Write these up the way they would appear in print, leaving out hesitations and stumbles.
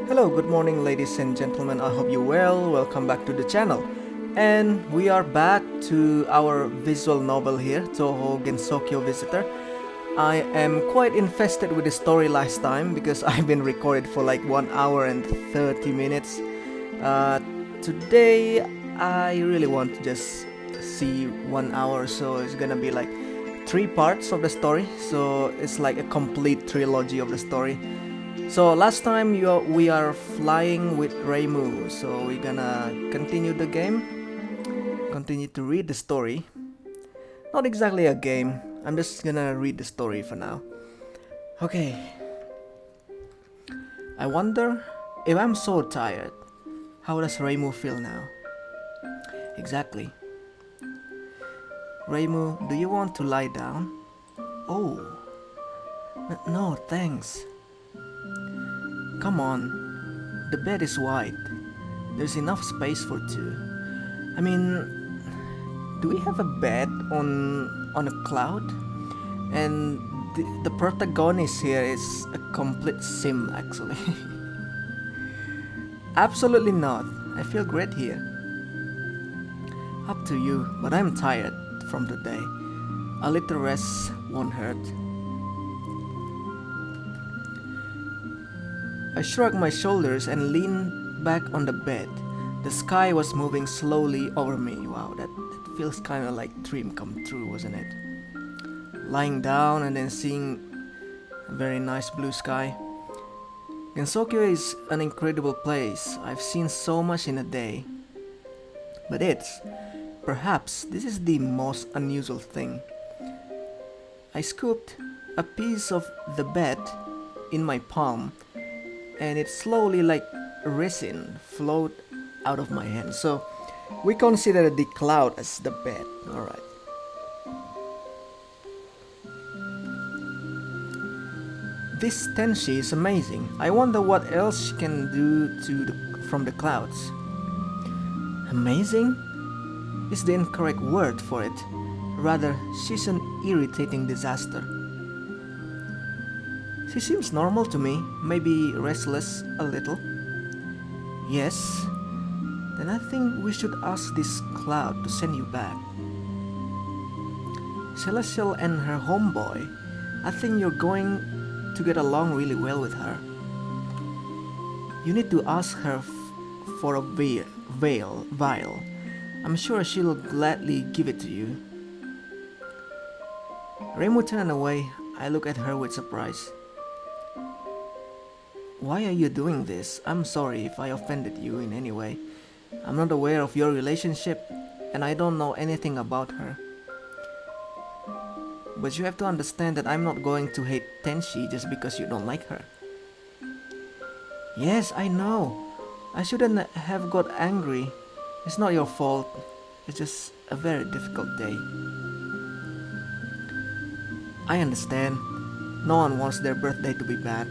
Hello, good morning, ladies and gentlemen. I hope you're well. Welcome back to the channel. And we are back to our visual novel here, Touhou Gensokyo Visitor. I am quite infested with the story last time because I've been recorded for like 1 hour and 30 minutes. Today, I really want to just see 1 hour, so it's gonna be like 3 parts of the story. So it's like a complete trilogy of the story. So last time we are flying with Reimu, so we're gonna continue the game, continue to read the story. Not exactly a game, I'm just gonna read the story for now. Okay. I wonder if I'm so tired, how does Reimu feel now? Exactly. Reimu, do you want to lie down? Oh, no thanks. Come on, the bed is wide. There's enough space for 2. I mean, do we have a bed on a cloud? And the protagonist here is a complete sim actually. Absolutely not. I feel great here. Up to you, but I'm tired from the day. A little rest won't hurt. I shrugged my shoulders and leaned back on the bed. The sky was moving slowly over me. Wow, that feels kind of like dream come true, wasn't it? Lying down and then seeing a very nice blue sky. Gensokyo is an incredible place. I've seen so much in a day. But perhaps this is the most unusual thing. I scooped a piece of the bed in my palm, and it slowly, like resin, flowed out of my hand. So we consider the cloud as the bed. Alright. This tenshi is amazing. I wonder what else she can do from the clouds. Amazing is the incorrect word for it. Rather, she's an irritating disaster. She seems normal to me, maybe restless a little. Yes, then I think we should ask this cloud to send you back. Celestial and her homeboy, I think you're going to get along really well with her. You need to ask her for a vial. I'm sure she'll gladly give it to you. Reimu turned away. I look at her with surprise. Why are you doing this? I'm sorry if I offended you in any way. I'm not aware of your relationship, and I don't know anything about her. But you have to understand that I'm not going to hate Tenshi just because you don't like her. Yes, I know. I shouldn't have got angry. It's not your fault. It's just a very difficult day. I understand. No one wants their birthday to be bad.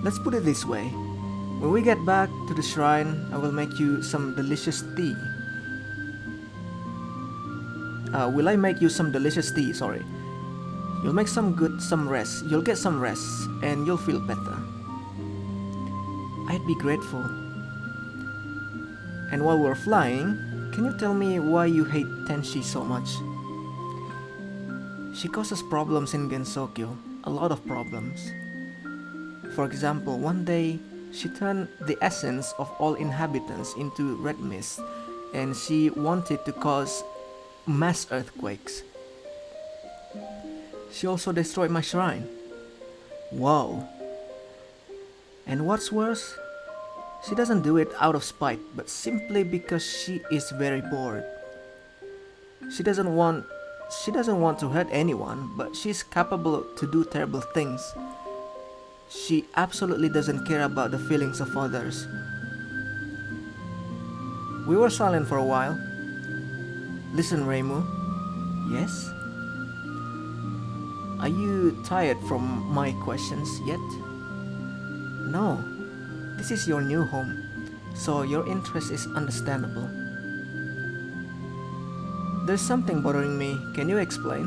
Let's put it this way. When we get back to the shrine, I will make you some delicious tea. Will I make you some delicious tea? Sorry. You'll make some rest. You'll get some rest and you'll feel better. I'd be grateful. And while we're flying, can you tell me why you hate Tenshi so much? She causes problems in Gensokyo. A lot of problems. For example, one day, she turned the essence of all inhabitants into red mist, and she wanted to cause mass earthquakes. She also destroyed my shrine. Wow. And what's worse, she doesn't do it out of spite, but simply because she is very bored. She doesn't want to hurt anyone, but she's capable to do terrible things. She absolutely doesn't care about the feelings of others. We were silent for a while. Listen, Reimu. Yes? Are you tired from my questions yet? No. This is your new home, so your interest is understandable. There's something bothering me. Can you explain?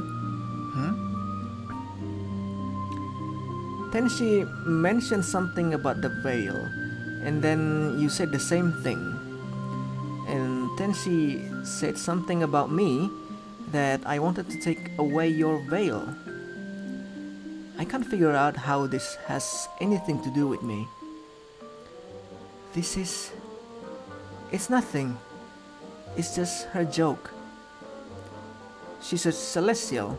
Then she mentioned something about the veil, and then you said the same thing. And then she said something about me, that I wanted to take away your veil. I can't figure out how this has anything to do with me. It's nothing. It's just her joke. She's a celestial.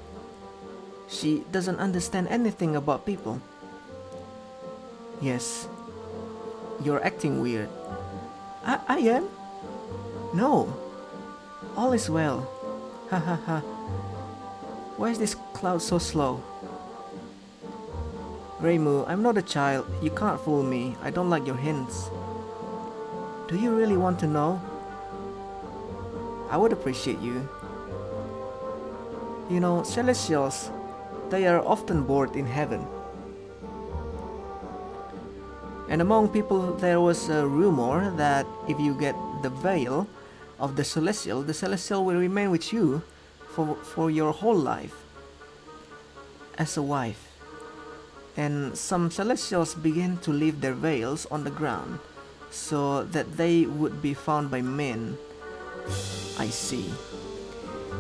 She doesn't understand anything about people. Yes, you're acting weird. I am? No, all is well. Ha ha ha. Why is this cloud so slow? Reimu, I'm not a child. You can't fool me. I don't like your hints. Do you really want to know? I would appreciate you. You know, celestials, they are often bored in heaven. And among people there was a rumor that if you get the veil of the celestial will remain with you for your whole life as a wife. And some celestials begin to leave their veils on the ground so that they would be found by men. I see.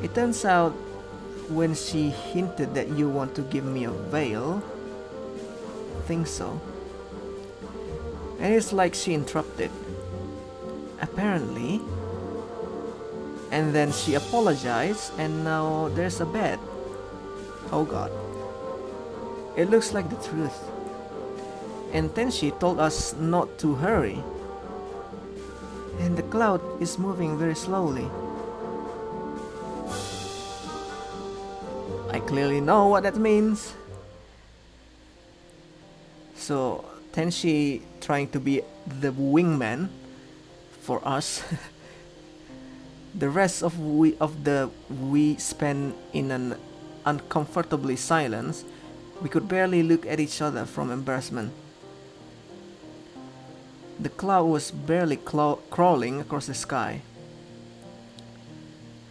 It turns out when she hinted that you want to give me a veil, think so. And it's like she interrupted. Apparently. And then she apologized, and now there's a bed. Oh god. It looks like the truth. And then she told us not to hurry. And the cloud is moving very slowly. I clearly know what that means. So Tenshi trying to be the wingman for us. The rest of we spent in an uncomfortably silence. We could barely look at each other from embarrassment. The cloud was barely crawling across the sky.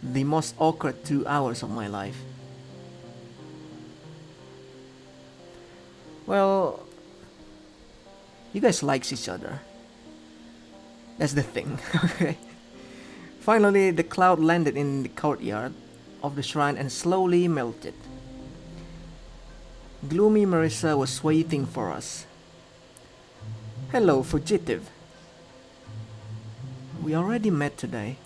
The most awkward 2 hours of my life. Well, you guys likes each other. That's the thing, okay? Finally, the cloud landed in the courtyard of the shrine and slowly melted. Gloomy Marissa was waiting for us. Hello, fugitive. We already met today.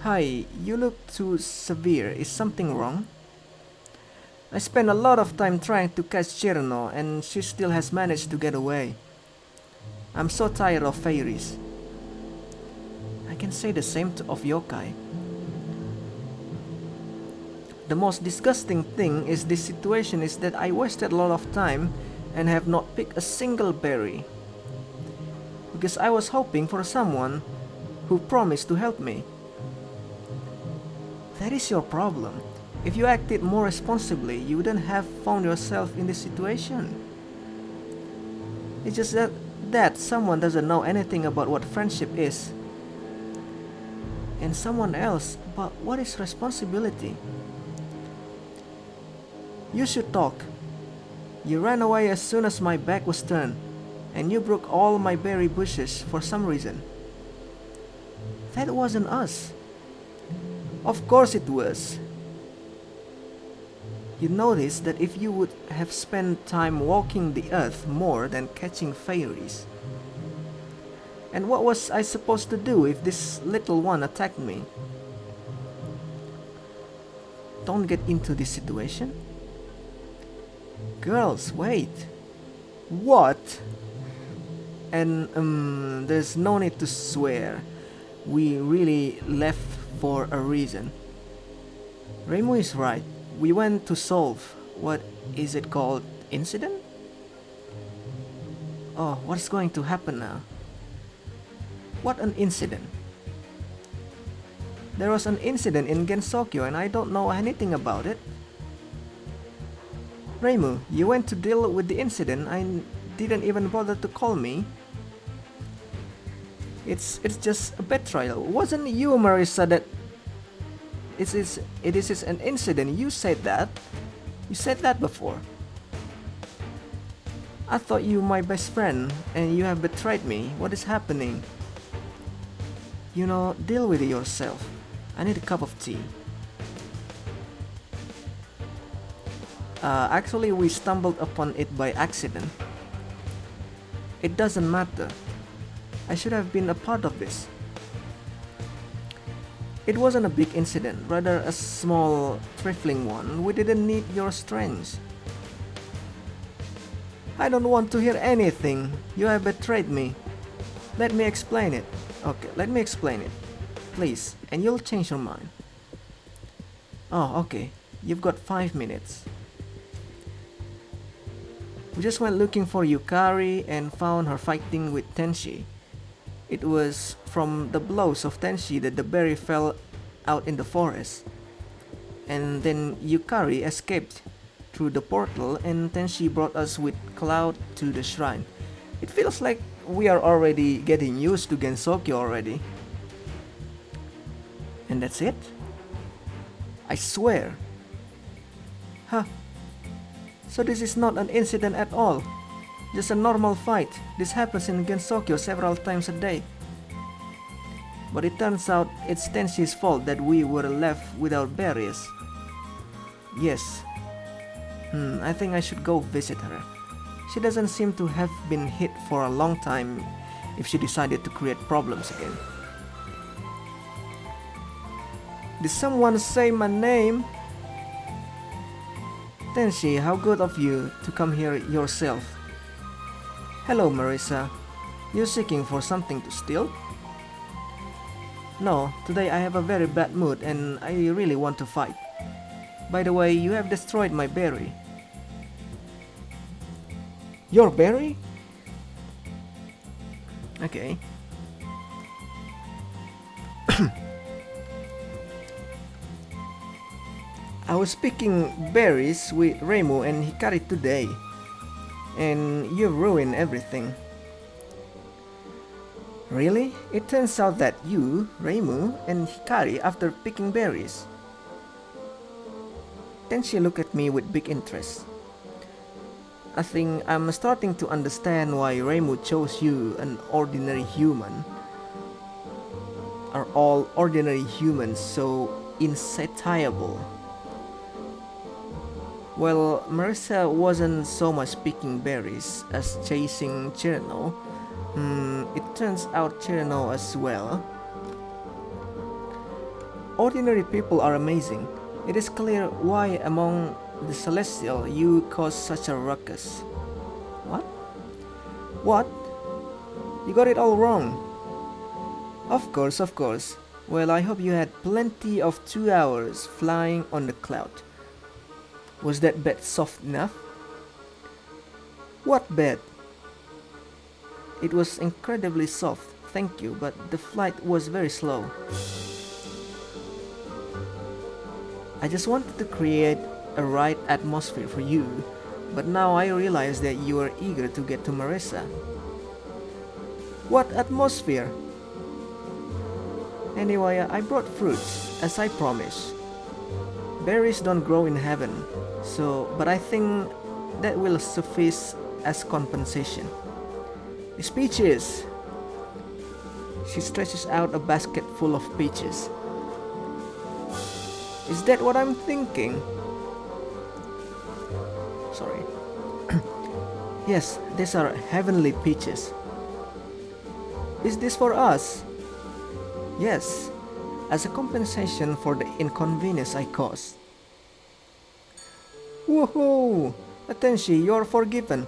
Hi, you look too severe. Is something wrong? I spent a lot of time trying to catch Chirno, and she still has managed to get away. I'm so tired of fairies. I can say the same of yokai. The most disgusting thing is this situation is that I wasted a lot of time and have not picked a single berry. Because I was hoping for someone who promised to help me. That is your problem. If you acted more responsibly, you wouldn't have found yourself in this situation. It's just that someone doesn't know anything about what friendship is. And someone else about what is responsibility. You should talk. You ran away as soon as my back was turned, and you broke all my berry bushes for some reason. That wasn't us. Of course it was. You noticed that if you would have spent time walking the earth more than catching fairies. And what was I supposed to do if this little one attacked me? Don't get into this situation. Girls, wait. What? And there's no need to swear. We really left for a reason. Reimu is right. We went to solve, what is it called, incident? Oh, what's going to happen now? What an incident? There was an incident in Gensokyo and I don't know anything about it. Reimu, you went to deal with the incident and didn't even bother to call me. It's just a betrayal. Wasn't you, Marissa, that it is an incident? You said that. You said that before. I thought you my best friend, and you have betrayed me. What is happening? You know, deal with it yourself. I need a cup of tea. Actually, we stumbled upon it by accident. It doesn't matter. I should have been a part of this. It wasn't a big incident, rather a small, trifling one. We didn't need your strength. I don't want to hear anything. You have betrayed me. Let me explain it. Okay, let me explain it. Please, and you'll change your mind. Oh, okay. You've got 5 minutes. We just went looking for Yukari and found her fighting with Tenshi. It was from the blows of Tenshi that the berry fell out in the forest. And then Yukari escaped through the portal and Tenshi brought us with Cloud to the shrine. It feels like we are already getting used to Gensokyo already. And that's it? I swear. Huh. So this is not an incident at all. Just a normal fight. This happens in Gensokyo several times a day. But it turns out it's Tenshi's fault that we were left without berries. Yes. I think I should go visit her. She doesn't seem to have been hit for a long time if she decided to create problems again. Did someone say my name? Tenshi, how good of you to come here yourself. Hello, Marissa. You seeking for something to steal? No, today I have a very bad mood and I really want to fight. By the way, you have destroyed my berry. Your berry? Okay. I was picking berries with Reimu and Hikari today, and you ruined everything. Really? It turns out that you, Reimu, and Hikari after picking berries. Then she looked at me with big interest. I think I'm starting to understand why Reimu chose you, an ordinary human. Are all ordinary humans so insatiable? Well, Marissa wasn't so much picking berries as chasing Chirano. It turns out Chirano as well. Ordinary people are amazing. It is clear why among the Celestial you caused such a ruckus. What? What? You got it all wrong. Of course, of course. Well, I hope you had plenty of 2 hours flying on the cloud. Was that bed soft enough? What bed? It was incredibly soft, thank you, but the flight was very slow. I just wanted to create a right atmosphere for you, but now I realize that you are eager to get to Marissa. What atmosphere? Anyway, I brought fruits, as I promised. Berries don't grow in heaven, but I think that will suffice as compensation. It's peaches. She stretches out a basket full of peaches. Is that what I'm thinking? Sorry. Yes, these are heavenly peaches. Is this for us? Yes, as a compensation for the inconvenience I caused. Woohoo! Tenshi, you're forgiven.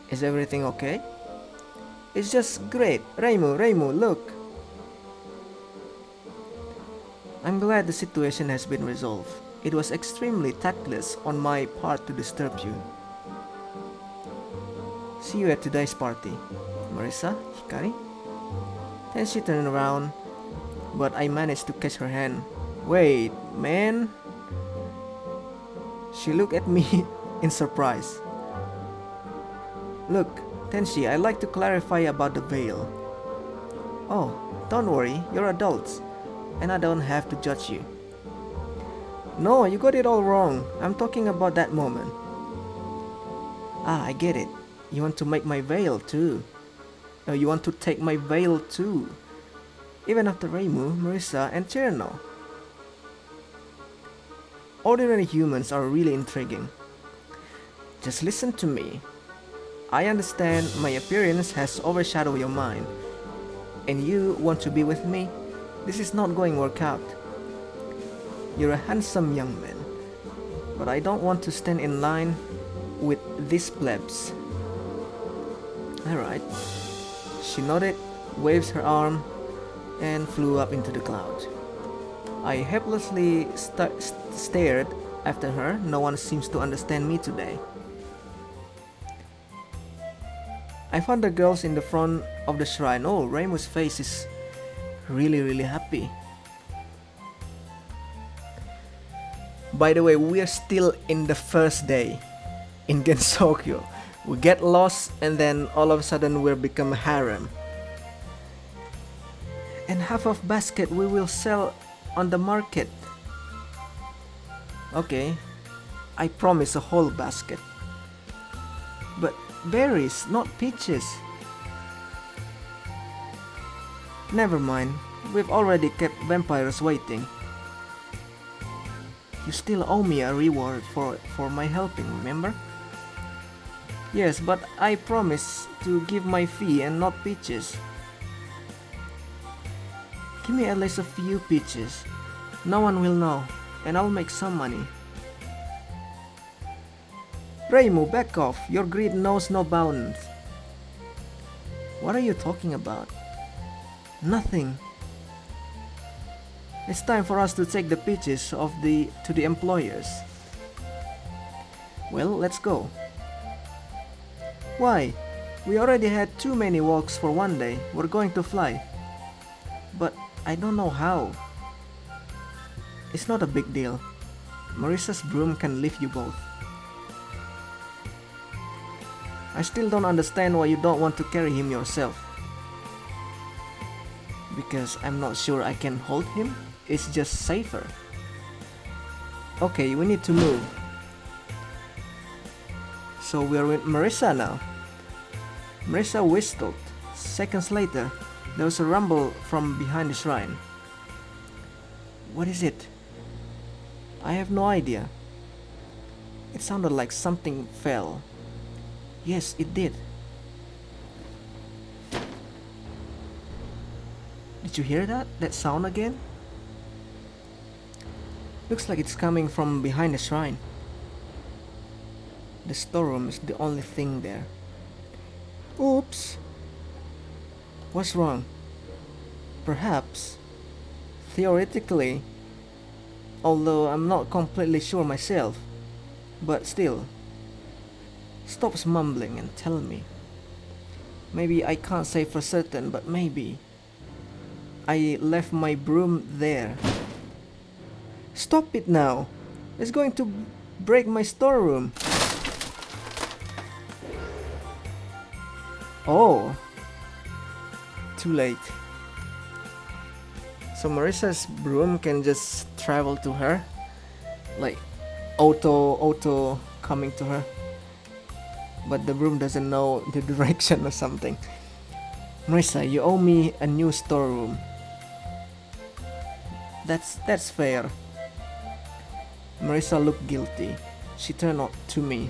Is everything okay? It's just great. Reimu, look. I'm glad the situation has been resolved. It was extremely tactless on my part to disturb you. See you at today's party. Marissa, Hikari? Then she turned around, but I managed to catch her hand. Wait, man. She looked at me in surprise. Look, Tenshi, I'd like to clarify about the veil. Oh, don't worry, you're adults, and I don't have to judge you. No, you got it all wrong. I'm talking about that moment. Ah, I get it. You want to make my veil too. No, you want to take my veil too. Even after Reimu, Marissa, and Cherno. Ordinary humans are really intriguing. Just listen to me. I understand my appearance has overshadowed your mind, and you want to be with me. This is not going to work out. You're a handsome young man, but I don't want to stand in line with these plebs. Alright. She nodded, waves her arm, and flew up into the cloud. I helplessly stared after her. No one seems to understand me today. I found the girls in the front of the shrine. Oh, Reimu's face is really happy. By the way, we are still in the first day in Gensokyo. We get lost and then all of a sudden we'll become a harem. And half of basket we will sell on the market. Okay, I promise a whole basket. But berries, not peaches. Never mind, we've already kept vampires waiting. You still owe me a reward for my helping, remember? Yes, but I promise to give my fee and not peaches. Give me at least a few peaches. No one will know, and I'll make some money. Reimu, back off. Your greed knows no bounds. What are you talking about? Nothing. It's time for us to take the peaches to the employers. Well, let's go. Why? We already had too many walks for one day. We're going to fly. But I don't know how. It's not a big deal. Marissa's broom can lift you both. I still don't understand why you don't want to carry him yourself. Because I'm not sure I can hold him. It's just safer. Okay, we need to move. So we're with Marissa now. Marissa whistled. Seconds later, there was a rumble from behind the shrine. What is it? I have no idea. It sounded like something fell. Yes, it did. Did you hear that? That sound again? Looks like it's coming from behind the shrine. The storeroom is the only thing there. Oops! What's wrong? Perhaps, theoretically, although I'm not completely sure myself, but still, stop mumbling and tell me. Maybe I can't say for certain, but maybe I left my broom there. Stop it now! It's going to break my storeroom. Oh, too late. So Marissa's broom can just travel to her, like auto coming to her, but the broom doesn't know the direction or something. Marissa, you owe me a new storeroom. That's fair. Marissa looked guilty. She turned to me.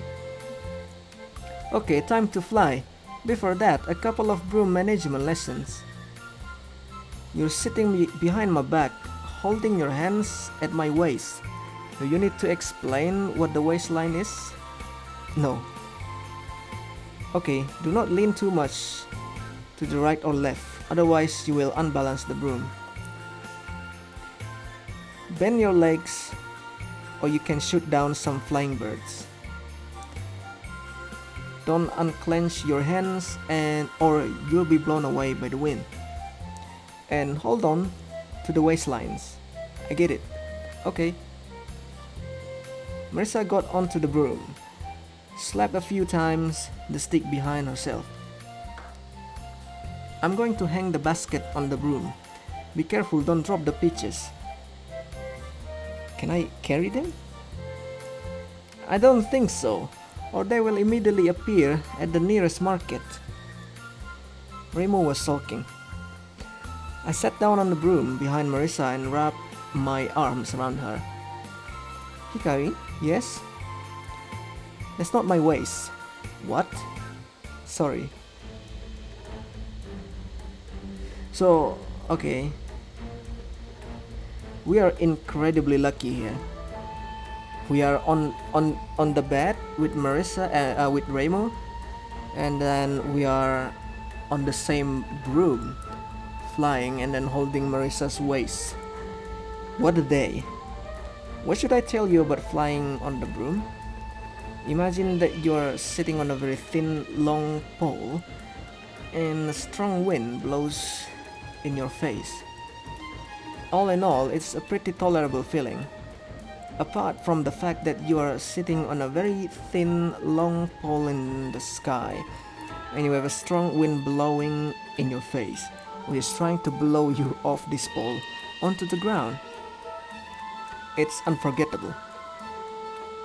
Okay, time to fly. Before that, a couple of broom management lessons. You're sitting behind my back, holding your hands at my waist. Do you need to explain what the waistline is? No. Okay, do not lean too much to the right or left, otherwise you will unbalance the broom. Bend your legs, or you can shoot down some flying birds. Don't unclench your hands or you'll be blown away by the wind. And hold on to the waistlines. I get it. Okay. Marissa got onto the broom, slapped a few times the stick behind herself. I'm going to hang the basket on the broom. Be careful, don't drop the peaches. Can I carry them? I don't think so. or they will immediately appear at the nearest market. Remo was sulking. I sat down on the broom behind Marissa and wrapped my arms around her. Hikari, yes? That's not my waist. What? Sorry. So, okay. We are incredibly lucky here. We are on the bed with Marissa, with Remo, and then we are on the same broom, flying and then holding Marissa's waist. What a day! What should I tell you about flying on the broom? Imagine that you're sitting on a very thin, long pole, and a strong wind blows in your face. All in all, it's a pretty tolerable feeling. Apart from the fact that you are sitting on a very thin, long pole in the sky, and you have a strong wind blowing in your face, which is trying to blow you off this pole onto the ground. It's unforgettable.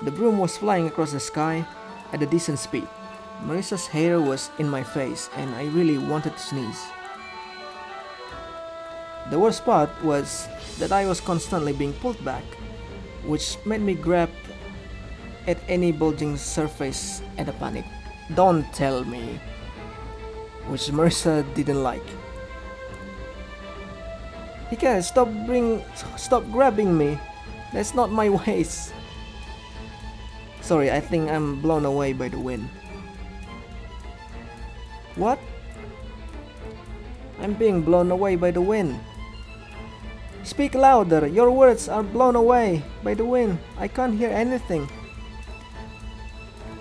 The broom was flying across the sky at a decent speed. Marissa's hair was in my face, and I really wanted to sneeze. The worst part was that I was constantly being pulled back, which made me grab at any bulging surface at a panic. Don't tell me. Which Marissa didn't like. Hikari, stop grabbing me. That's not my waist. Sorry, I think I'm blown away by the wind. What? I'm being blown away by the wind. Speak louder, your words are blown away by the wind. I can't hear anything.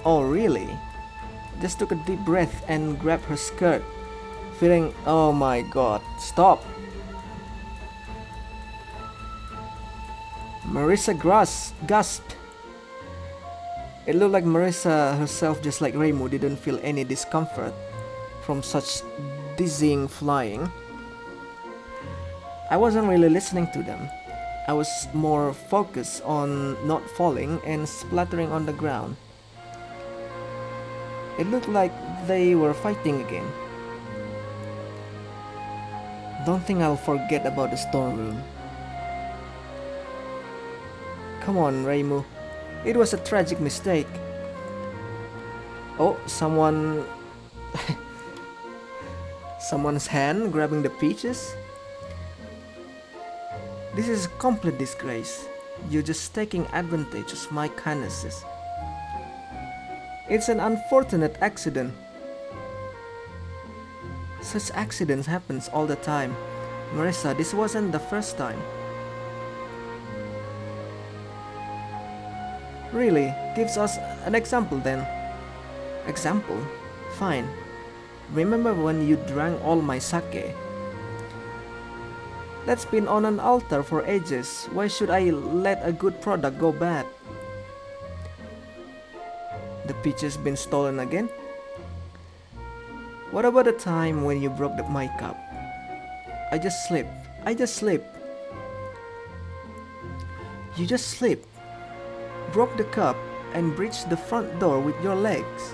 Oh really? Just took a deep breath and grabbed her skirt, feeling, oh my god, stop. Marissa gasped. It looked like Marissa herself, just like Remo, didn't feel any discomfort from such dizzying flying. I wasn't really listening to them. I was more focused on not falling and splattering on the ground. It looked like they were fighting again. Don't think I'll forget about the storeroom. Come on, Remo. It was a tragic mistake. Oh, someone's hand grabbing the peaches? This is a complete disgrace. You're just taking advantage of my kindnesses. It's an unfortunate accident. Such accidents happens all the time. Marissa, this wasn't the first time. Really? Gives us an example then. Example? Fine. Remember when you drank all my sake? That's been on an altar for ages. Why should I let a good product go bad? The peaches been stolen again? What about the time when you broke my cup? I just slipped. You just slipped, broke the cup, and breached the front door with your legs.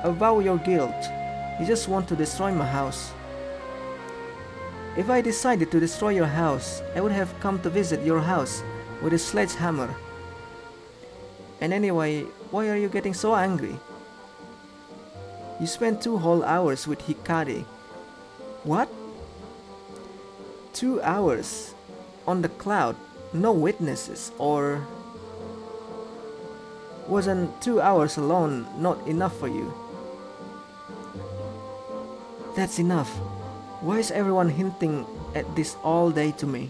Avow your guilt. You just want to destroy my house. If I decided to destroy your house, I would have come to visit your house with a sledgehammer. And anyway, why are you getting so angry? You spent 2 whole hours with Hikari. What? 2 hours on the cloud, no witnesses, or wasn't 2 hours alone not enough for you? That's enough. Why is everyone hinting at this all day to me?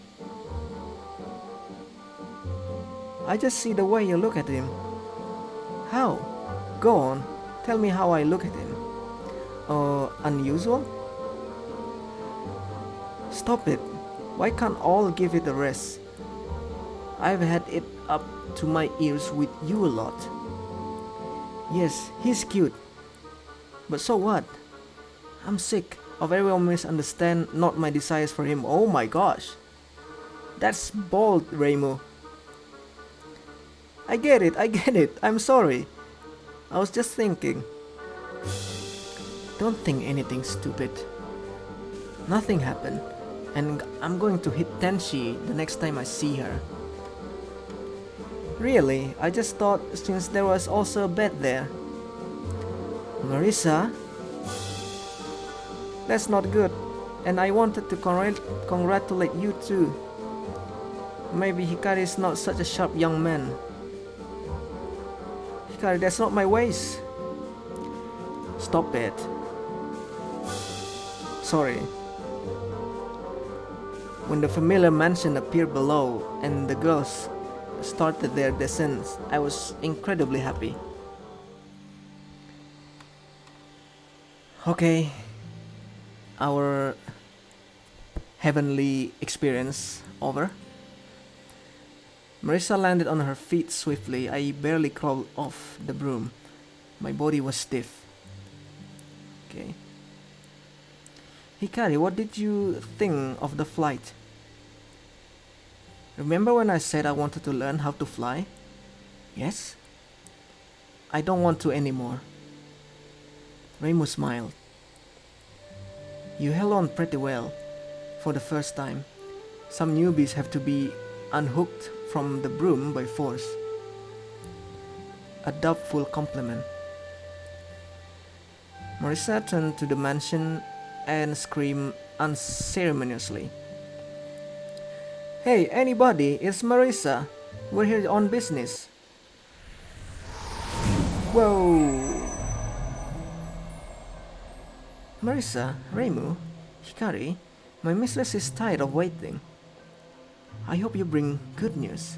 I just see the way you look at him. How? Go on, tell me how I look at him. Unusual? Stop it. Why can't all give it a rest? I've had it up to my ears with you a lot. Yes, he's cute. But so what? I'm sick of everyone misunderstand not my desires for him. Oh my gosh. That's bold, Remo. I get it, I'm sorry. I was just thinking. Don't think anything stupid. Nothing happened, and I'm going to hit Tenshi the next time I see her. Really, I just thought since there was also a bed there. Marisa? That's not good, and I wanted to congratulate you too. Maybe Hikari is not such a sharp young man. Hikari, that's not my ways. Stop it. Sorry. When the familiar mansion appeared below and the girls started their descent, I was incredibly happy. Okay, our heavenly experience over. Marisa landed on her feet swiftly. I barely crawled off the broom. My body was stiff. Okay. Hikari, what did you think of the flight? Remember when I said I wanted to learn how to fly? Yes? I don't want to anymore. Reimu smiled. You held on pretty well. For the first time. Some newbies have to be unhooked from the broom by force. A doubtful compliment. Marisa turned to the mansion and screamed unceremoniously. Hey, anybody, it's Marisa. We're here on business. Whoa! Marisa, Reimu, Hikari, my mistress is tired of waiting. I hope you bring good news.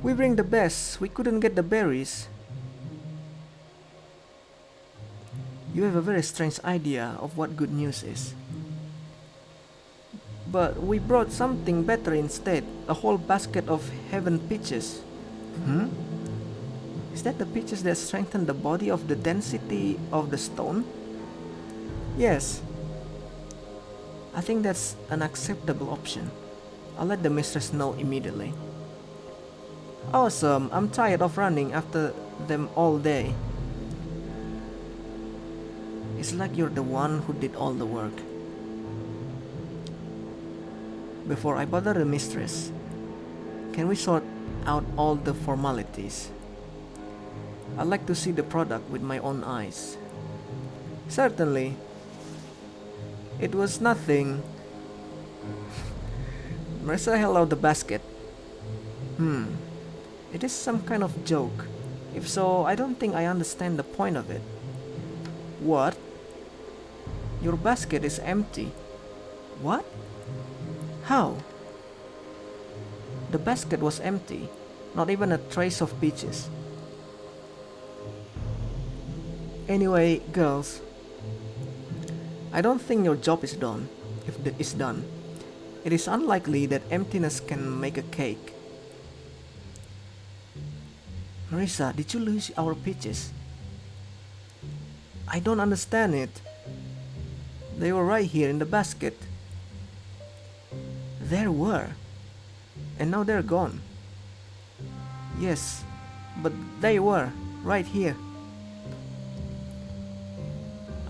We bring the best. We couldn't get the berries. You have a very strange idea of what good news is. But we brought something better instead. A whole basket of heaven peaches. Is that the peaches that strengthen the body of the density of the stone? Yes. I think that's an acceptable option. I'll let the mistress know immediately. Awesome, I'm tired of running after them all day. It's like you're the one who did all the work. Before I bother the mistress, can we sort out all the formalities? I'd like to see the product with my own eyes. Certainly. It was nothing. Marisa held out the basket. It is some kind of joke. If so, I don't think I understand the point of it. What? Your basket is empty. What? How? The basket was empty. Not even a trace of peaches. Anyway, girls, I don't think your job is done. If it is done, it is unlikely that emptiness can make a cake. Marisa, did you lose our peaches? I don't understand it. They were right here in the basket. There were. And now they're gone. Yes, but they were right here.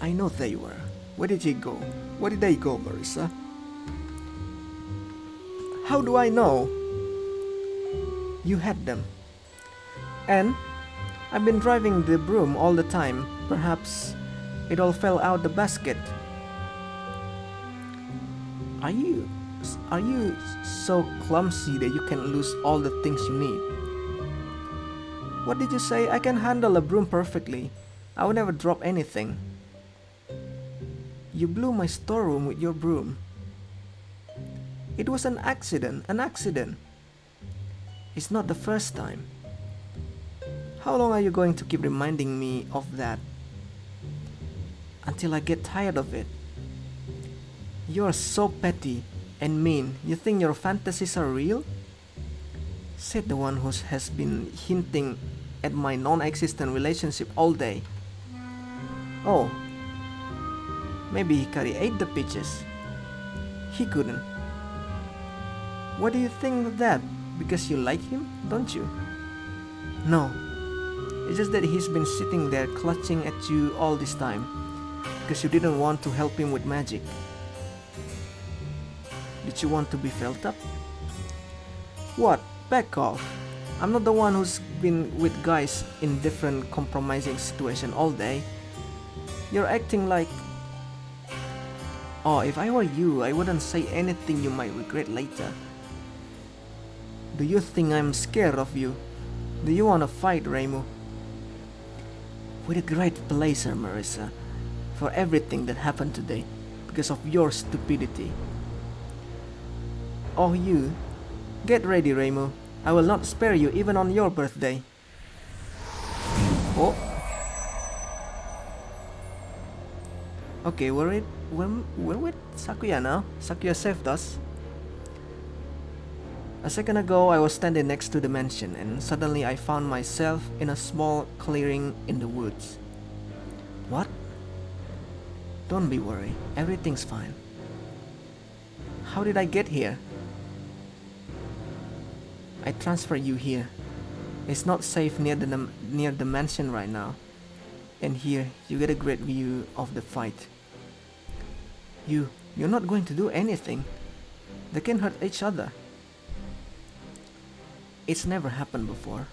I know they were. Where did they go? Where did they go, Marisa? How do I know? You had them. And I've been driving the broom all the time. Perhaps it all fell out the basket. Are you so clumsy that you can lose all the things you need? What did you say? I can handle a broom perfectly. I will never drop anything. You blew my storeroom with your broom. It was an accident. It's not the first time. How long are you going to keep reminding me of that? Until I get tired of it. You're so petty and mean. You think your fantasies are real? Said the one who has been hinting at my non-existent relationship all day. Oh, maybe Hikari ate the peaches. He couldn't. What do you think of that? Because you like him, don't you? No, it's just that he's been sitting there clutching at you all this time because you didn't want to help him with magic. Did you want to be felt up? What? Back off. I'm not the one who's been with guys in different compromising situations all day. You're acting like... Oh, if I were you, I wouldn't say anything you might regret later. Do you think I'm scared of you? Do you want to fight, Reimu? With a great pleasure, Marissa, for everything that happened today, because of your stupidity. Oh, you? Get ready, Reimu. I will not spare you even on your birthday. Oh. Okay, we're with Sakuya now. Sakuya saved us. A second ago, I was standing next to the mansion, and suddenly I found myself in a small clearing in the woods. What? Don't be worried, everything's fine. How did I get here? I transferred you here. It's not safe near the mansion right now. And here, you get a great view of the fight. You're not going to do anything. They can hurt each other. It's never happened before.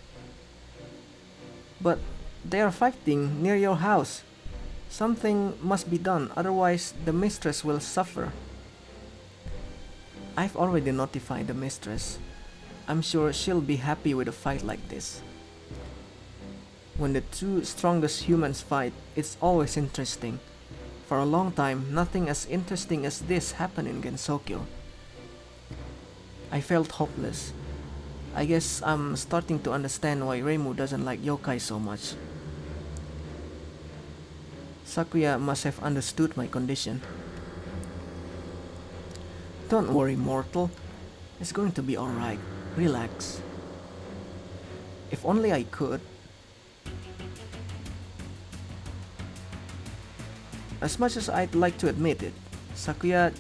But they are fighting near your house. Something must be done, otherwise the mistress will suffer. I've already notified the mistress. I'm sure she'll be happy with a fight like this. When the two strongest humans fight, it's always interesting. For a long time, nothing as interesting as this happened in Gensokyo. I felt hopeless. I guess I'm starting to understand why Reimu doesn't like yokai so much. Sakuya must have understood my condition. Don't worry, mortal. It's going to be alright. Relax. If only I could. As much as I'd like to admit it, Sakuya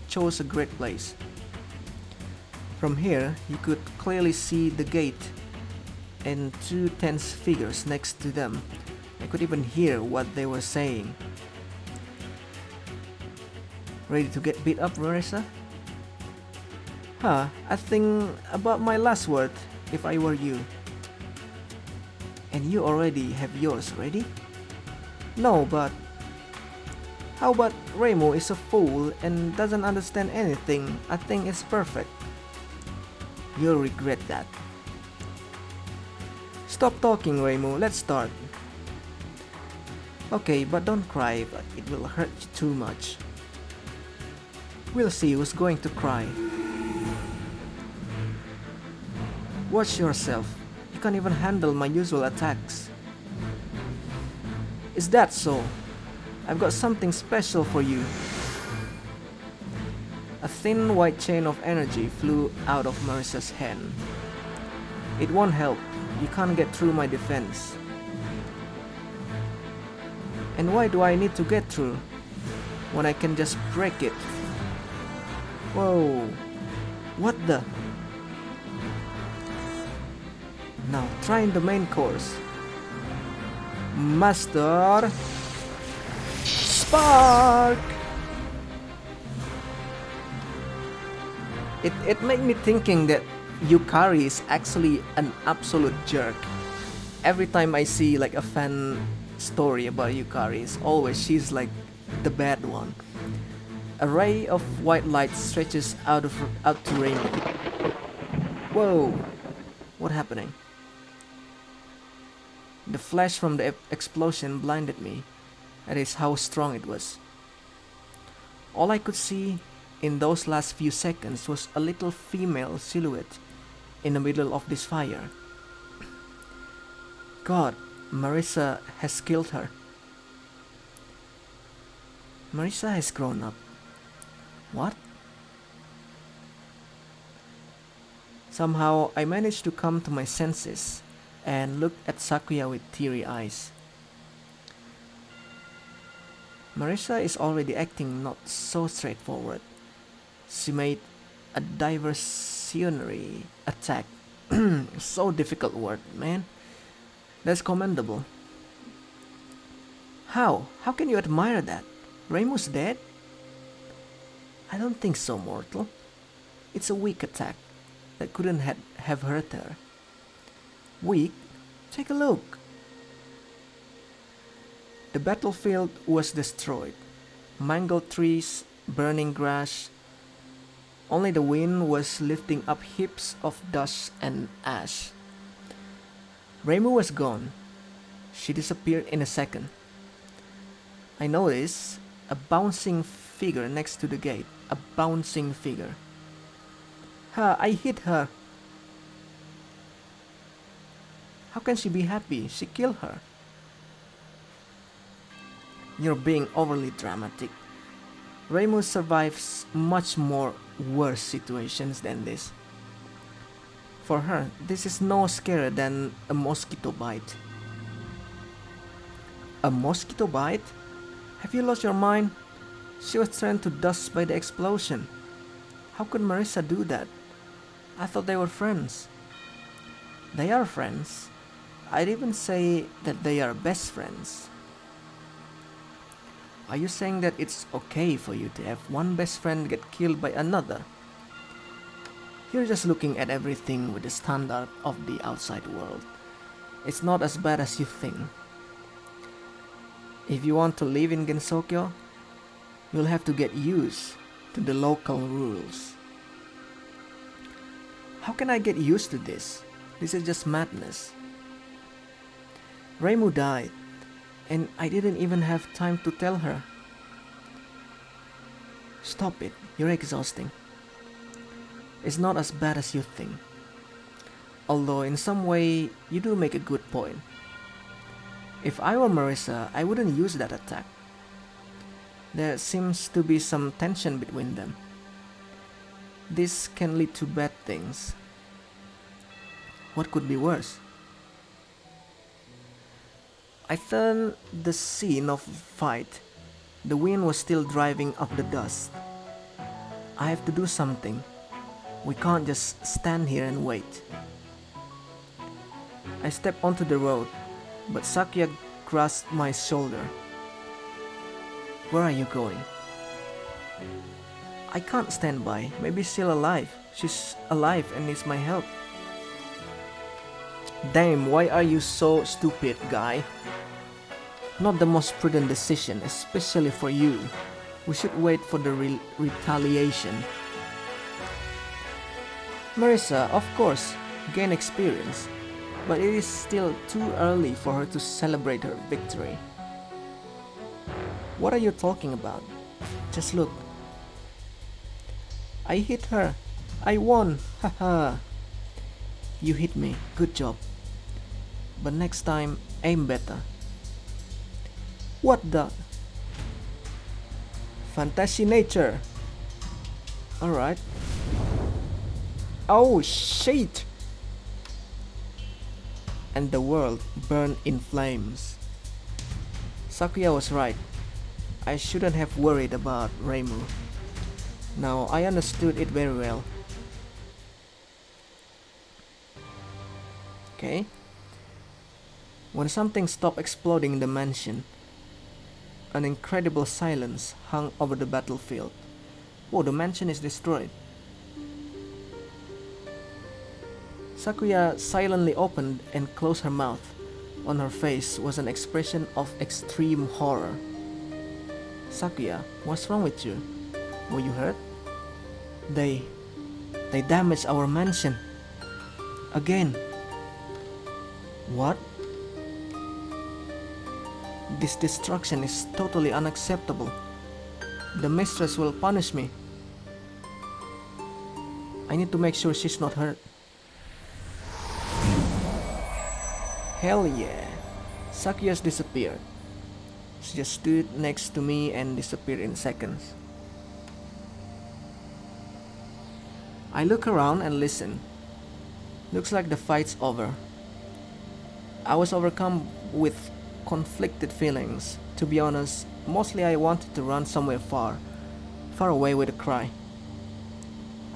chose a great place. From here, you could clearly see the gate and two tense figures next to them. I could even hear what they were saying. Ready to get beat up, Marissa? I think about my last word if I were you. And you already have yours ready? No, but... How about Reimu is a fool and doesn't understand anything? I think it's perfect. You'll regret that. Stop talking, Reimu. Let's start. Okay, but don't cry, but it will hurt you too much. We'll see who's going to cry. Watch yourself. You can't even handle my usual attacks. Is that so? I've got something special for you. A thin white chain of energy flew out of Marissa's hand. It won't help. You can't get through my defense. And why do I need to get through when I can just break it? Whoa. What the? Now trying the main course. Master Spark! It made me thinking that Yukari is actually an absolute jerk. Every time I see like a fan story about Yukari, it's always she's like the bad one. A ray of white light stretches out to Raymond. Whoa! What's happening? The flash from the explosion blinded me. That is how strong it was. All I could see in those last few seconds was a little female silhouette in the middle of this fire. God, Marissa has killed her. Marissa has grown up. What? Somehow I managed to come to my senses and looked at Sakuya with teary eyes. Marissa is already acting not so straightforward. She made a diversionary attack. So difficult word, man. That's commendable. How? How can you admire that? Reimu's dead? I don't think so, mortal. It's a weak attack that couldn't have hurt her. Weak? Take a look. The battlefield was destroyed. Mangled trees, burning grass. Only the wind was lifting up heaps of dust and ash. Reimu was gone. She disappeared in a second. I noticed a bouncing figure next to the gate. A bouncing figure. Ha! I hit her! How can she be happy? She killed her. You're being overly dramatic. Reimu survives much more worse situations than this. For her, this is no scarier than a mosquito bite. A mosquito bite? Have you lost your mind? She was turned to dust by the explosion. How could Marissa do that? I thought they were friends. They are friends. I'd even say that they are best friends. Are you saying that it's okay for you to have one best friend get killed by another? You're just looking at everything with the standard of the outside world. It's not as bad as you think. If you want to live in Gensokyo, you'll have to get used to the local rules. How can I get used to this? This is just madness. Reimu died, and I didn't even have time to tell her. Stop it, you're exhausting. It's not as bad as you think. Although in some way, you do make a good point. If I were Marissa, I wouldn't use that attack. There seems to be some tension between them. This can lead to bad things. What could be worse? I turned the scene of fight. The wind was still driving up the dust. I have to do something. We can't just stand here and wait. I stepped onto the road, but Sakya grasped my shoulder. Where are you going? I can't stand by. Maybe she's still alive. She's alive and needs my help. Damn, why are you so stupid, guy? Not the most prudent decision, especially for you. We should wait for the retaliation. Marissa, of course, gain experience, but it is still too early for her to celebrate her victory. What are you talking about? Just look. I hit her. I won. Haha. You hit me. Good job. But next time, aim better. What the? Fantasy nature. Alright. Oh shit! And the world burned in flames. Sakuya was right. I shouldn't have worried about Reimu. Now I understood it very well. Okay. When something stopped exploding in the mansion, an incredible silence hung over the battlefield. Oh, the mansion is destroyed. Sakuya silently opened and closed her mouth. On her face was an expression of extreme horror. Sakuya, what's wrong with you? Were you hurt? They damaged our mansion. Again. What? This destruction is totally unacceptable. The mistress will punish me. I need to make sure she's not hurt. Hell yeah. Sakuya's disappeared. She just stood next to me and disappeared in seconds. I look around and listen. Looks like the fight's over. I was overcome with conflicted feelings. To be honest, mostly I wanted to run somewhere far away with a cry.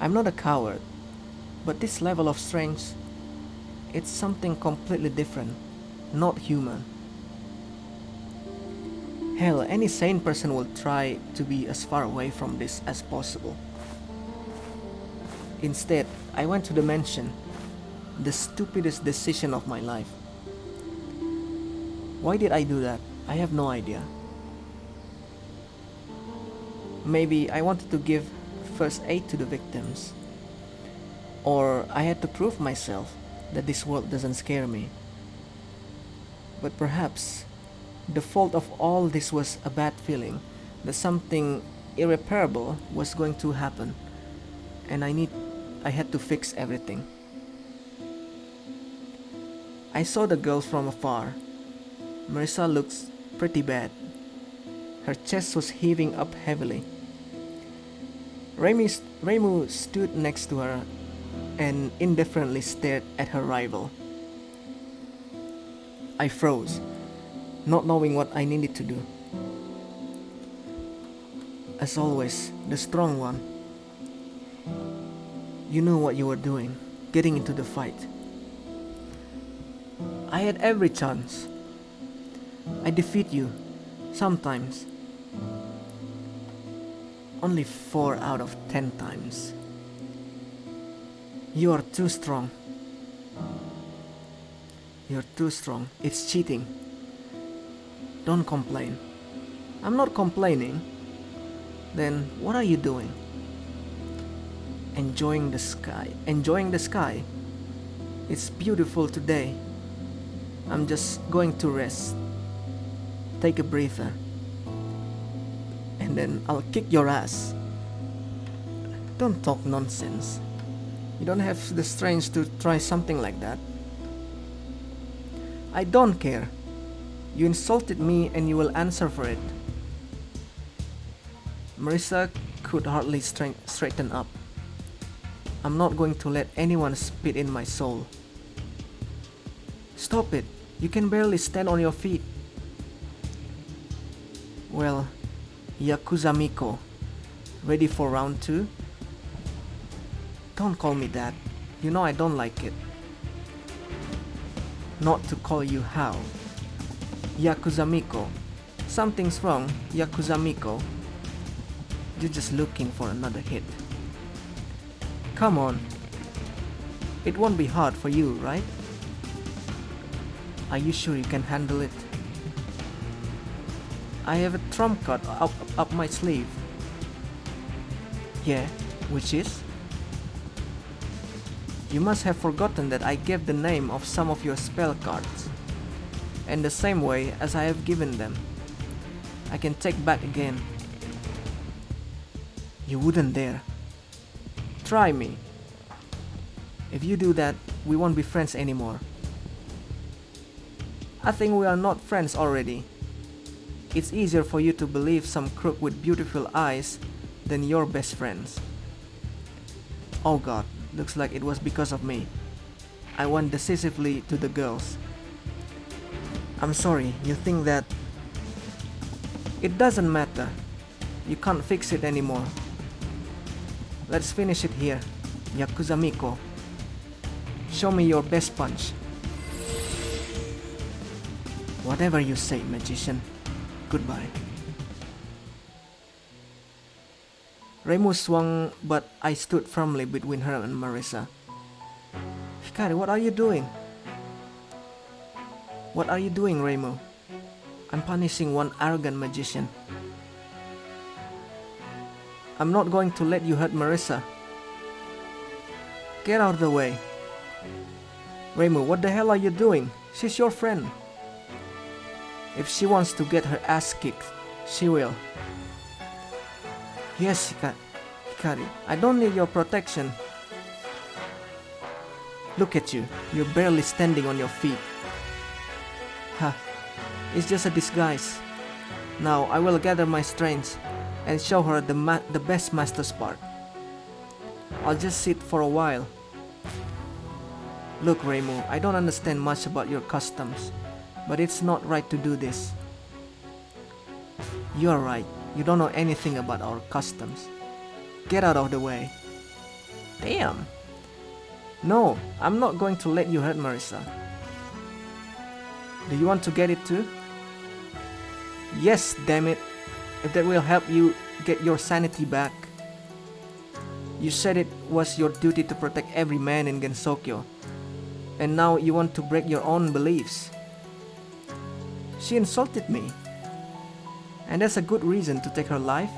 I'm not a coward. But this level of strength, it's something completely different, not human. Hell, any sane person will try to be as far away from this as possible. Instead, I went to the mansion, the stupidest decision of my life. Why did I do that? I have no idea. Maybe I wanted to give first aid to the victims. Or I had to prove myself that this world doesn't scare me. But perhaps the fault of all this was a bad feeling that something irreparable was going to happen, and I had to fix everything. I saw the girl from afar. Marissa looks pretty bad. Her chest was heaving up heavily. Reimu stood next to her and indifferently stared at her rival. I froze, not knowing what I needed to do. As always, the strong one. You knew what you were doing, getting into the fight. I had every chance. I defeat you, sometimes. Only 4 out of 10 times. You are too strong. You're too strong. It's cheating. Don't complain. I'm not complaining. Then what are you doing? Enjoying the sky. Enjoying the sky. It's beautiful today. I'm just going to rest. Take a breather. And then I'll kick your ass. Don't talk nonsense. You don't have the strength to try something like that. I don't care. You insulted me and you will answer for it. Marissa could hardly straighten up. I'm not going to let anyone spit in my soul. Stop it. You can barely stand on your feet. Well, Yakuza Miko, ready for round 2? Don't call me that. You know I don't like it. Not to call you how? Yakuza Miko. Something's wrong, Yakuza Miko. You're just looking for another hit. Come on. It won't be hard for you, right? Are you sure you can handle it? I have a trump card up my sleeve. Yeah, which is? You must have forgotten that I gave the name of some of your spell cards, and the same way as I have given them, I can take back again. You wouldn't dare. Try me. If you do that, we won't be friends anymore. I think we are not friends already. It's easier for you to believe some crook with beautiful eyes than your best friends. Oh God, looks like it was because of me. I went decisively to the girls. I'm sorry, you think that... It doesn't matter. You can't fix it anymore. Let's finish it here, Yakuza Miko. Show me your best punch. Whatever you say, magician. Goodbye. Reimu swung, but I stood firmly between her and Marissa. Hikari, what are you doing? What are you doing, Reimu? I'm punishing one arrogant magician. I'm not going to let you hurt Marissa. Get out of the way. Reimu, what the hell are you doing? She's your friend. If she wants to get her ass kicked, she will. Yes, Hikari, I don't need your protection. Look at you, you're barely standing on your feet. Ha, it's just a disguise. Now I will gather my strength and show her the best master's part. I'll just sit for a while. Look, Reimu, I don't understand much about your customs, but it's not right to do this. You're right, you don't know anything about our customs. Get out of the way. Damn! No, I'm not going to let you hurt Marissa. Do you want to get it too? Yes, damn it. If that will help you get your sanity back. You said it was your duty to protect every man in Gensokyo, and now you want to break your own beliefs. She insulted me, and that's a good reason to take her life.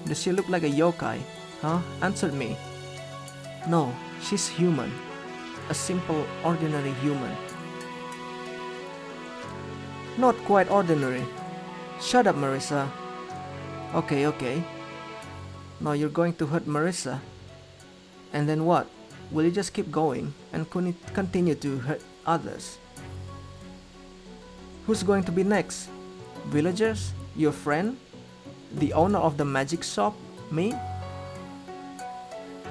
Does she look like a yokai? Huh? Answer me. No, she's human. A simple, ordinary human. Not quite ordinary. Shut up, Marissa. Okay. Now you're going to hurt Marissa. And then what? Will you just keep going and continue to hurt others? Who's going to be next? Villagers? Your friend? The owner of the magic shop? Me?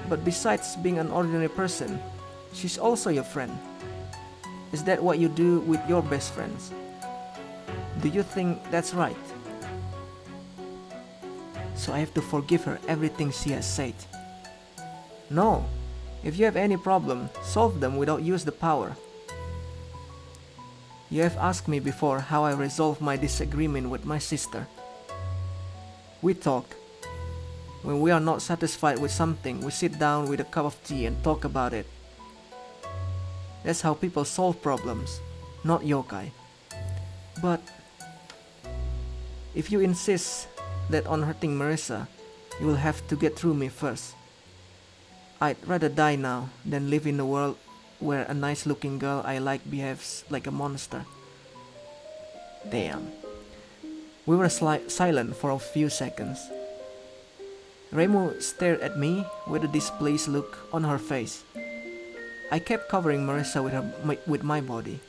But besides being an ordinary person, she's also your friend. Is that what you do with your best friends? Do you think that's right? So I have to forgive her everything she has said. No. If you have any problem, solve them without use the power. You have asked me before how I resolve my disagreement with my sister. We talk. When we are not satisfied with something, we sit down with a cup of tea and talk about it. That's how people solve problems, not yokai. But if you insist that on hurting Marissa, you will have to get through me first. I'd rather die now than live in a world where a nice looking girl I like behaves like a monster. Damn. We were silent for a few seconds. Reimu stared at me with a displeased look on her face. I kept covering Marissa with my body.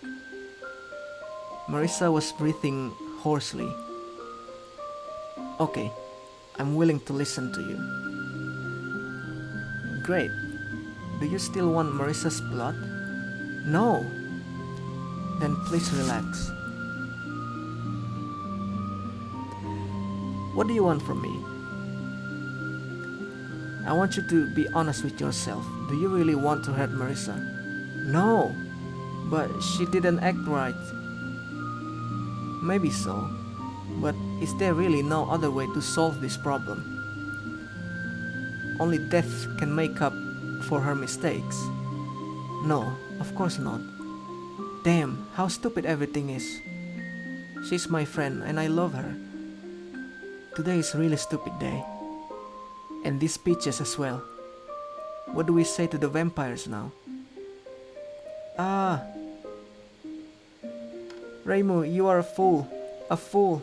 Marissa was breathing hoarsely. Okay, I'm willing to listen to you. Great. Do you still want Marissa's blood? No. Then please relax. What do you want from me? I want you to be honest with yourself. Do you really want to hurt Marissa? No, but she didn't act right. Maybe so, but is there really no other way to solve this problem? Only death can make up for her mistakes. No, of course not. Damn, how stupid everything is. She's my friend and I love her. Today is a really stupid day. And these peaches as well. What do we say to the vampires now? Ah. Reimu, you are a fool. A fool.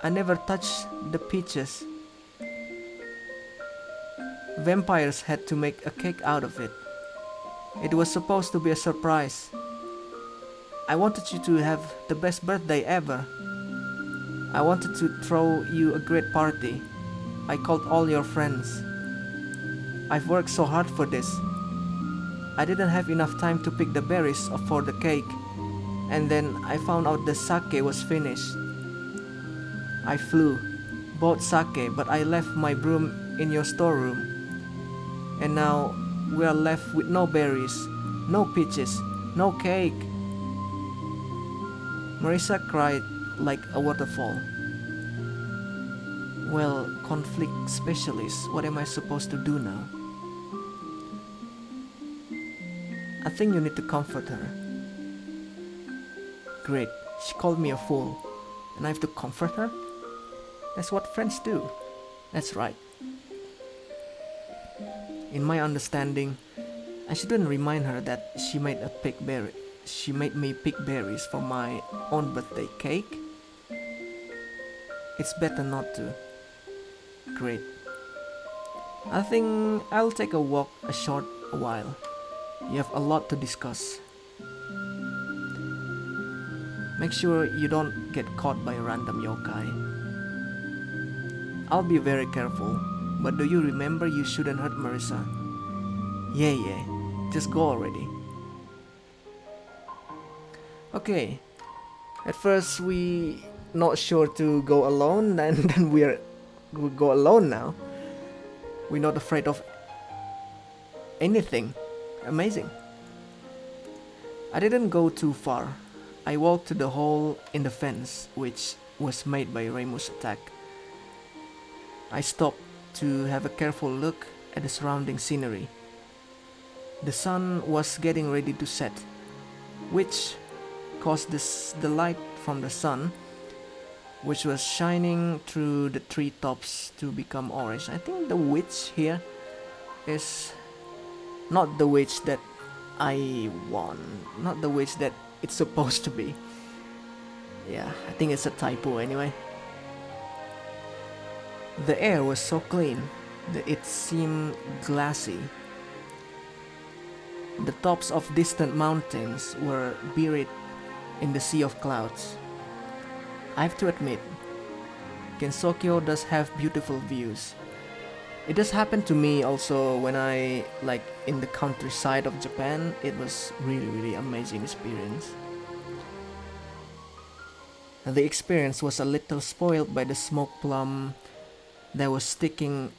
I never touched the peaches. Vampires had to make a cake out of it. It was supposed to be a surprise. I wanted you to have the best birthday ever. I wanted to throw you a great party. I called all your friends. I've worked so hard for this. I didn't have enough time to pick the berries for the cake, and then I found out the sake was finished. I flew, bought sake, but I left my broom in your storeroom. And now we are left with no berries, no peaches, no cake. Marissa cried like a waterfall. Well, conflict specialist, what am I supposed to do now? I think you need to comfort her. Great, she called me a fool, and I have to comfort her? That's what friends do. That's right. In my understanding, I shouldn't remind her that she made me pick berries for my own birthday cake. It's better not to. Great. I think I'll take a walk a short while. You have a lot to discuss. Make sure you don't get caught by a random yokai. I'll be very careful, but do you remember you shouldn't hurt Marissa? Yeah, just go already. Okay, at first we not sure to go alone, and then we go alone now. We're not afraid of anything. Amazing. I didn't go too far. I walked to the hole in the fence, which was made by Reimu's attack. I stopped to have a careful look at the surrounding scenery. The sun was getting ready to set, which caused the light from the sun, which was shining through the treetops, to become orange. I think the witch here is not the witch that I want, not the witch that it's supposed to be. Yeah, I think it's a typo anyway. The air was so clean that it seemed glassy. The tops of distant mountains were buried in the sea of clouds. I have to admit, Gensokyo does have beautiful views. It does happen to me also when I in the countryside of Japan. It was really amazing experience. The experience was a little spoiled by the smoke plum that was sticking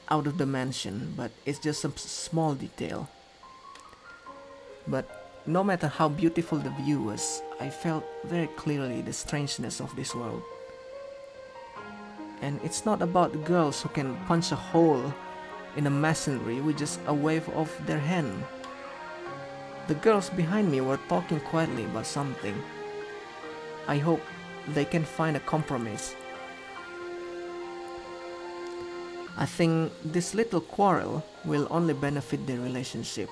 out of the mansion, but it's just a small detail. But no matter how beautiful the view was, I felt very clearly the strangeness of this world. And it's not about girls who can punch a hole in the masonry with just a wave of their hand. The girls behind me were talking quietly about something. I hope they can find a compromise. I think this little quarrel will only benefit their relationship.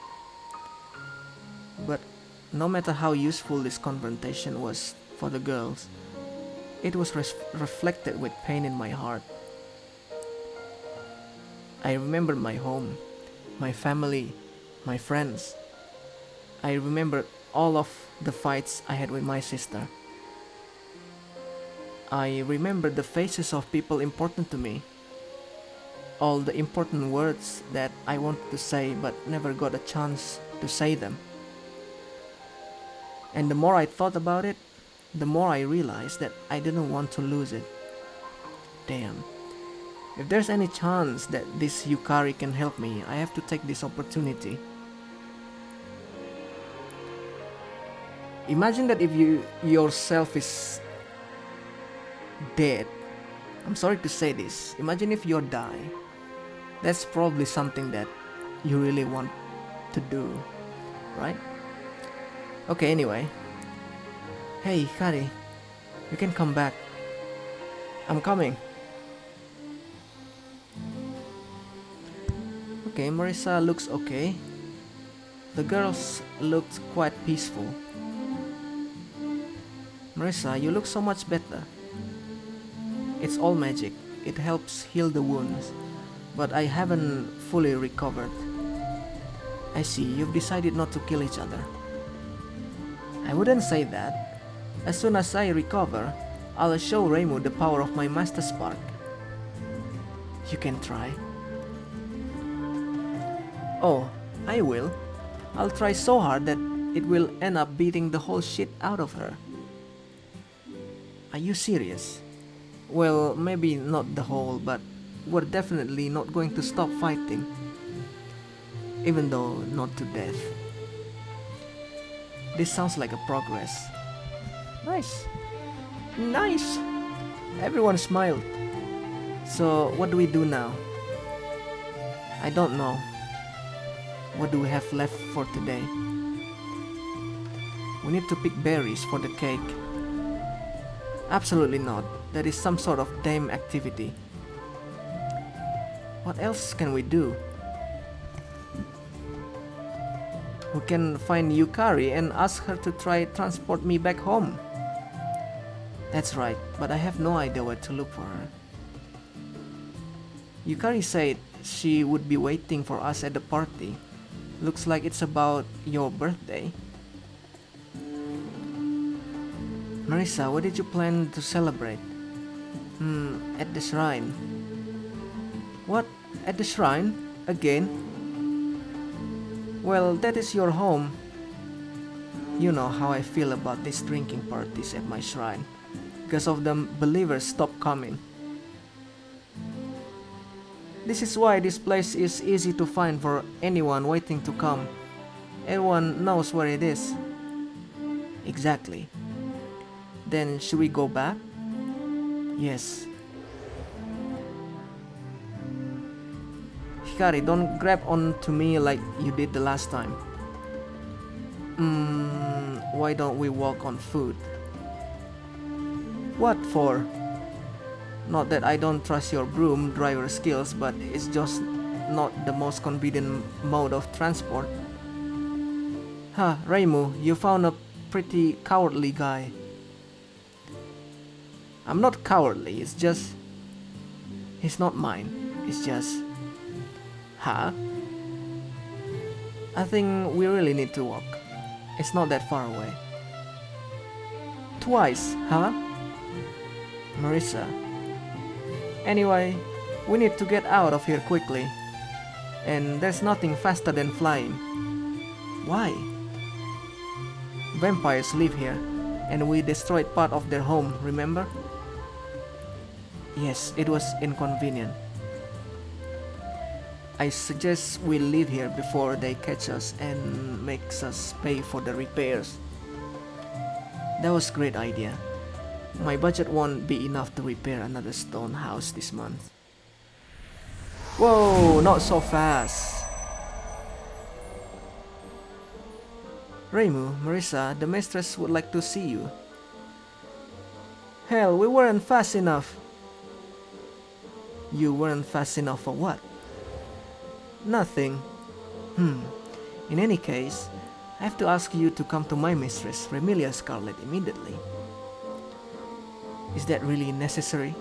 But no matter how useful this confrontation was for the girls, it was reflected with pain in my heart. I remembered my home, my family, my friends. I remembered all of the fights I had with my sister. I remembered the faces of people important to me, all the important words that I wanted to say but never got a chance to say them. And the more I thought about it, the more I realized that I didn't want to lose it. Damn. If there's any chance that this Yukari can help me, I have to take this opportunity. Imagine that if you yourself is dead. I'm sorry to say this. Imagine if you die. That's probably something that you really want to do, right? Okay, anyway. Hey, Hikari, you can come back. I'm coming. Okay, Marissa looks okay. The girls looked quite peaceful. Marissa, you look so much better. It's all magic. It helps heal the wounds, but I haven't fully recovered. I see, you've decided not to kill each other. I wouldn't say that. As soon as I recover, I'll show Reimu the power of my Master Spark. You can try. Oh, I will. I'll try so hard that it will end up beating the whole shit out of her. Are you serious? Well, maybe not the whole, but we're definitely not going to stop fighting. Even though not to death. This sounds like a progress. Nice. Nice! Everyone smiled. So, what do we do now? I don't know. What do we have left for today? We need to pick berries for the cake. Absolutely not. That is some sort of damn activity. What else can we do? We can find Yukari and ask her to try transport me back home. That's right, but I have no idea where to look for her. Yukari said she would be waiting for us at the party. Looks like it's about your birthday. Marissa, what did you plan to celebrate? At the shrine. What? At the shrine? Again? Well, that is your home. You know how I feel about these drinking parties at my shrine. Because of them, believers stop coming. This is why this place is easy to find for anyone waiting to come. Everyone knows where it is. Exactly. Then should we go back? Yes. Hikari, don't grab onto me like you did the last time. Why don't we walk on foot? What for? Not that I don't trust your broom driver skills, but it's just not the most convenient mode of transport. Huh, Reimu, you found a pretty cowardly guy. I'm not cowardly, it's just... He's not mine, it's just... Huh? I think we really need to walk. It's not that far away. Twice, huh? Marissa. Anyway, we need to get out of here quickly. And there's nothing faster than flying. Why? Vampires live here, and we destroyed part of their home, remember? Yes, it was inconvenient. I suggest we leave here before they catch us and makes us pay for the repairs. That was a great idea. My budget won't be enough to repair another stone house this month. Whoa, not so fast. Reimu, Marissa, the mistress would like to see you. Hell, we weren't fast enough. You weren't fast enough for what? Nothing. In any case, I have to ask you to come to my mistress, Remilia Scarlet, immediately. Is that really necessary?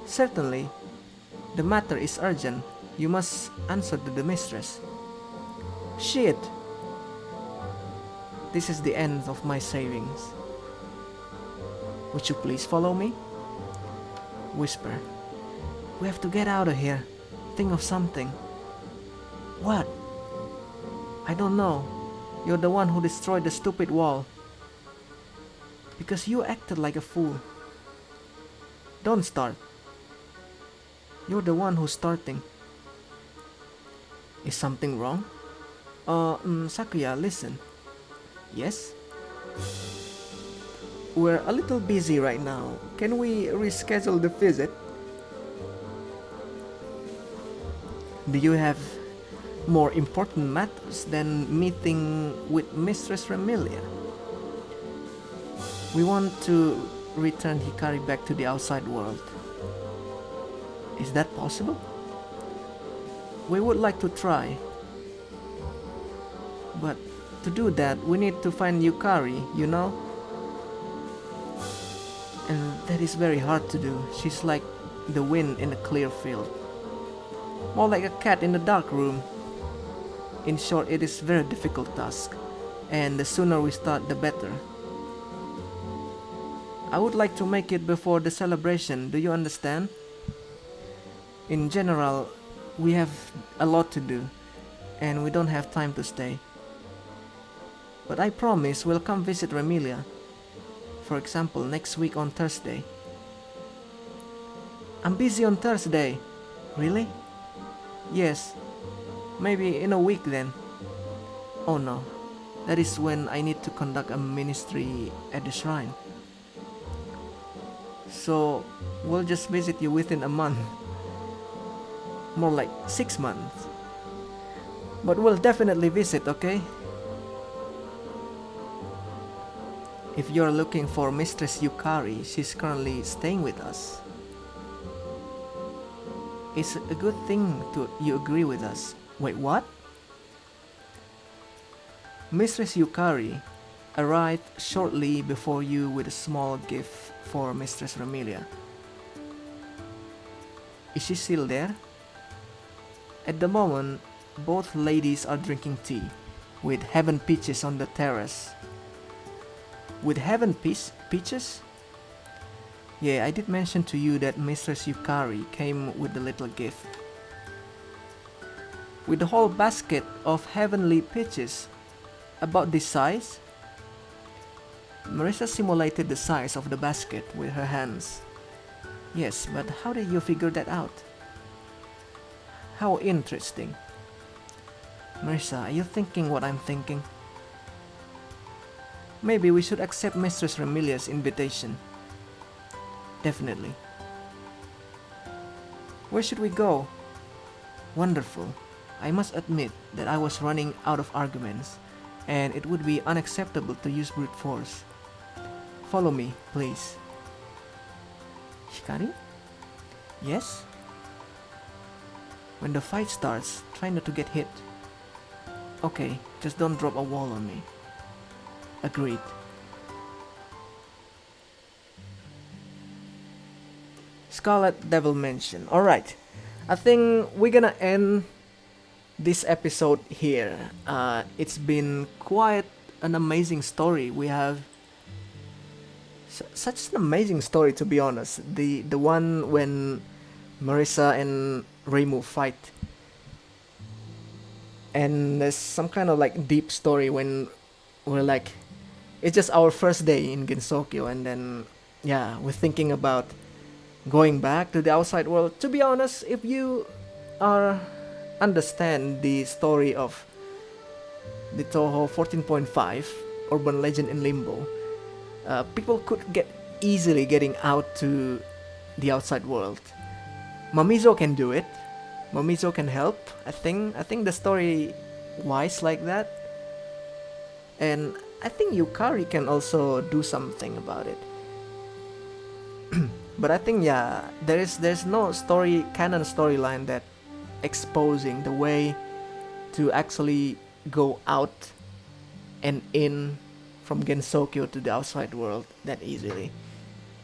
Certainly. The matter is urgent. You must answer to the mistress. Shit! This is the end of my savings. Would you please follow me? Whisper. We have to get out of here. Think of something. What? I don't know. You're the one who destroyed the stupid wall. Because you acted like a fool. Don't start. You're the one who's starting. Is something wrong? Sakuya, listen. Yes? We're a little busy right now. Can we reschedule the visit? Do you have more important matters than meeting with Mistress Remilia? We want to return Hikari back to the outside world. Is that possible? We would like to try. But to do that, we need to find Yukari, you know? And that is very hard to do. She's like the wind in a clear field. More like a cat in a dark room. In short, it is a very difficult task. And the sooner we start, the better. I would like to make it before the celebration, do you understand? In general, we have a lot to do, and we don't have time to stay. But I promise we'll come visit Remilia. For example, next week on Thursday. I'm busy on Thursday. Really? Yes. Maybe in a week then. Oh no. That is when I need to conduct a ministry at the shrine. So, we'll just visit you within a month. More like 6 months. But we'll definitely visit, okay? If you're looking for Mistress Yukari, she's currently staying with us. It's a good thing you agree with us. Wait, what? Mistress Yukari arrived shortly before you with a small gift for Mistress Remilia. Is she still there? At the moment, both ladies are drinking tea with heaven peaches on the terrace. With heaven peaches? Yeah, I did mention to you that Mistress Yukari came with a little gift. With the whole basket of heavenly peaches. About this size? Marissa simulated the size of the basket with her hands. Yes, but how did you figure that out? How interesting. Marissa, are you thinking what I'm thinking? Maybe we should accept Mistress Remilia's invitation. Definitely. Where should we go? Wonderful. I must admit that I was running out of arguments, and it would be unacceptable to use brute force. Follow me, please. Hikari? Yes? When the fight starts, try not to get hit. Okay, just don't drop a wall on me. Agreed. Scarlet Devil Mansion. Alright, I think we're gonna end this episode here. It's been quite an amazing story. We have such an amazing story, to be honest. The one when Marissa and Reimu fight, and there's some kind of like deep story when we're like, it's just our first day in Gensokyo, and then yeah, we're thinking about going back to the outside world. To be honest, if you understand the story of the Touhou 14.5 urban legend in Limbo, people could get easily getting out to the outside world. Mamizo can do it. Mamizo can help. I think the story wise like that, and I think Yukari can also do something about it. But I think there's no canon storyline that exposing the way to actually go out and in from Gensokyo to the outside world that easily.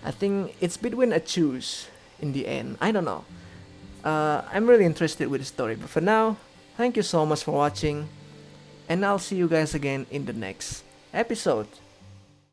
I think it's between a choose in the end. I don't know. I'm really interested with the story, but for now, thank you so much for watching, and I'll see you guys again in the next episode.